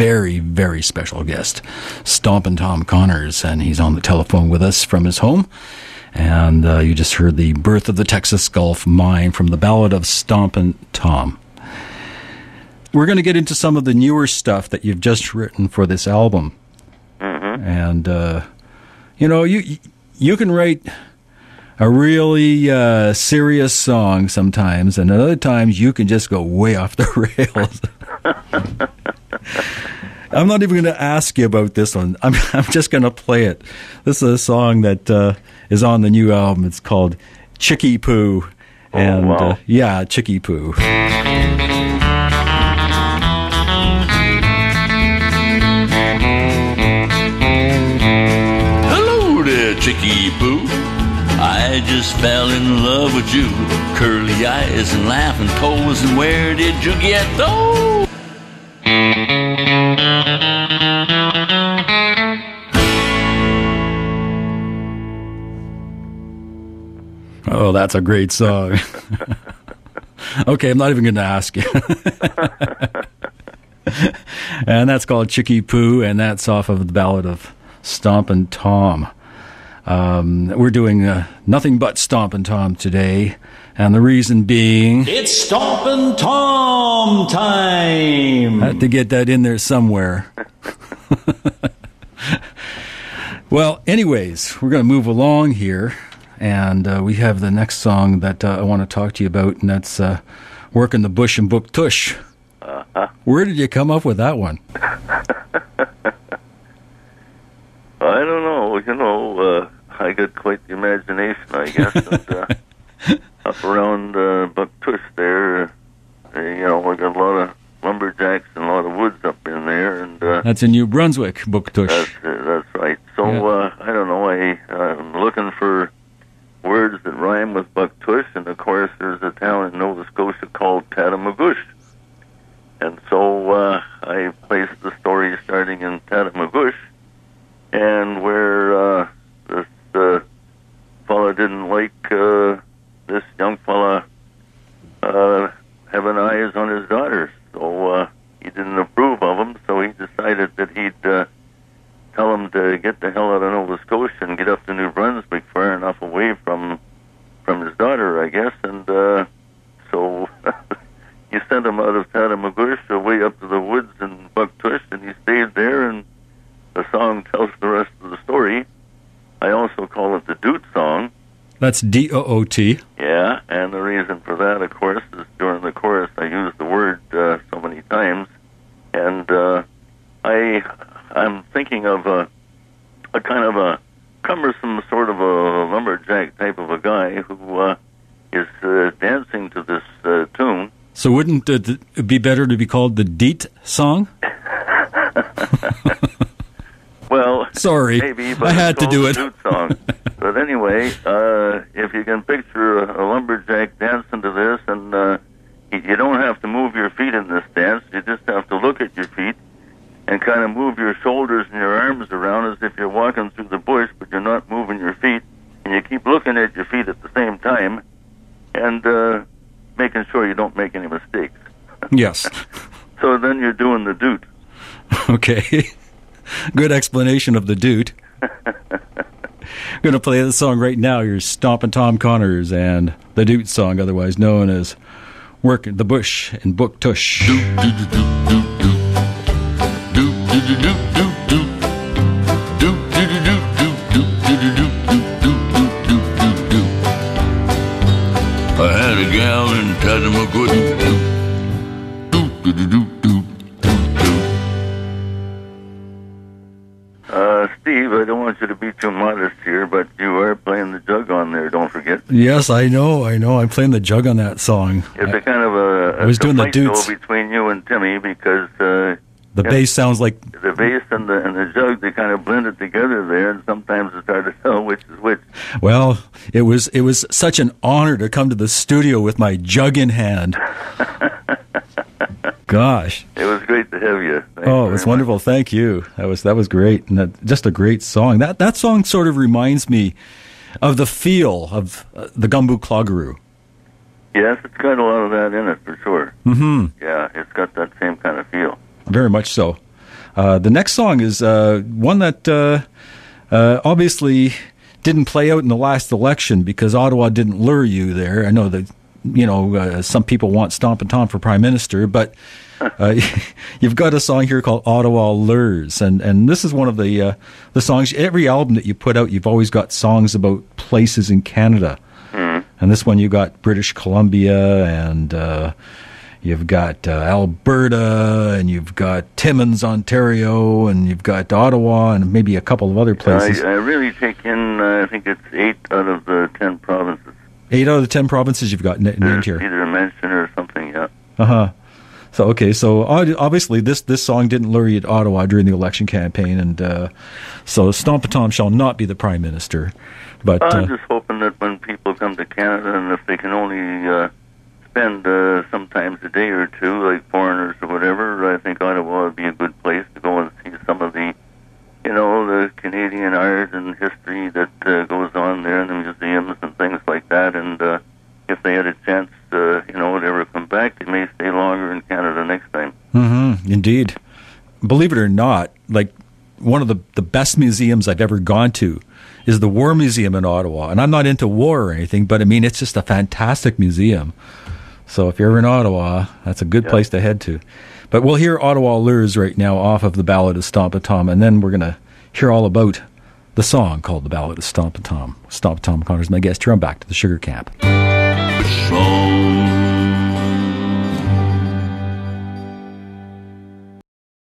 very, very special guest, Stompin' Tom Connors, and he's on the telephone with us from his home. And you just heard the Birth of the Texas Gulf Mine from the Ballad of Stompin' Tom. We're going to get into some of the newer stuff that you've just written for this album. Mm-hmm. And, you can write a really serious song sometimes, and at other times you can just go way off the rails. I'm not even going to ask you about this one. I'm just going to play it. This is a song that is on the new album. It's called Chicky Poo. And, wow. Chicky Poo. Hello there, Chicky Poo. I just fell in love with you. Curly eyes and laughing toes, and where did you get those? Oh, that's a great song. Okay, I'm not even going to ask you. And that's called Chicky Poo, and that's off of the Ballad of Stompin' Tom. We're doing nothing but Stompin' Tom today, and the reason being... It's Stompin' Tom time! I had to get that in there somewhere. Well, anyways, we're going to move along here, and we have the next song that I want to talk to you about, and that's Work in the Bush and Book Tush. Uh-huh. Where did you come up with that one? I don't know. I got quite the imagination, I guess. And, up around Buck Tush there, we got a lot of lumberjacks and a lot of woods up in there. And that's in New Brunswick, Book Tush. That's right. So, I don't know. I'm looking for words that rhyme with Buck Tush, and of course there's a town in Nova Scotia called Tatamagouche. And so I placed the story starting in Tatamagouche, and where this fella didn't like this young fella having eyes on his daughter. So he didn't approve of him, so he decided that he'd tell him to get the hell out of Nova Scotia and get up to New Brunswick, far enough away from his daughter, I guess. And so he sent him out of Tatamagouche away up to the woods in Buck Tush, and he stayed there, and the song tells the rest of the story. I also call it the Doot song. That's D-O-O-T. Yeah, and the reason for that, of course, is during the chorus I use the word so many times, and I'm thinking of a kind of a cumbersome sort of a lumberjack type of a guy who is dancing to this tune. So wouldn't it be better to be called the Deet song? Well, sorry, maybe, but I had to do it. Doot song. But anyway, if you can picture a lumberjack dancing to this, and you don't have to move your feet in this dance, you just have to look at your feet and kind of move your shoulders and your arms around as if you're walking through the bush, but you're not moving your feet, and you keep looking at your feet at the same time, and making sure you don't make any mistakes. Yes. So then you're doing the Doot. Okay. Good explanation of the Doot. Going to play the song right now. You're Stompin' Tom Connors and the Doot song, otherwise known as Work in the Bush and Book Tush. I had a gal in Tatamagouche. Steve, I don't want you to be too modest here, but you are playing the jug on there, don't forget. Yes, I know. I'm playing the jug on that song. It's a kind of a I was doing the Doots between you and Timmy, because the bass sounds like the bass and the jug, they kind of blended together there, and sometimes it's hard to tell which is which. Well, it was such an honor to come to the studio with my jug in hand. Gosh, it was great to have you. Thanks it was wonderful. Much. Thank you. That was great, and just a great song. That song sort of reminds me of the feel of the Gumbo Cloggeroo. Yes, it's got a lot of that in it for sure. Mm-hmm. Yeah, it's got that same kind of feel. Very much so. The next song is one that obviously didn't play out in the last election because Ottawa didn't lure you there. I know that, some people want Stompin' Tom for Prime Minister, but you've got a song here called Ottawa Lures, and this is one of the songs. Every album that you put out, you've always got songs about places in Canada. And this one you got British Columbia, and you've got Alberta, and you've got Timmins, Ontario, and you've got Ottawa, and maybe a couple of other places. I really take in, I think it's 8 out of the 10 provinces. 8 out of the 10 provinces you've got named here. Either a mention or something, yeah. Uh-huh. So obviously this song didn't lure you to Ottawa during the election campaign, and so Stompin' Tom shall not be the Prime Minister. But I'm just hoping that when people come to Canada, and if they can only spend sometimes a day or two, like foreigners or whatever, I think Ottawa would be a good place to go and see some of the, the Canadian art and history that goes on there in the museums and things like that. And if they had a chance, to ever come back, they may stay longer in Canada next time. Mm-hmm, indeed. Believe it or not, like one of the best museums I've ever gone to is the War Museum in Ottawa. And I'm not into war or anything, but I mean, it's just a fantastic museum. So if you're ever in Ottawa, that's a good place to head to. But we'll hear Ottawa Lures right now off of the Ballad of Stompin' Tom, and then we're going to hear all about the song called the Ballad of Stompin' Tom. Stompin' Tom Connor's my guest here. I'm back to the Sugar Camp. Song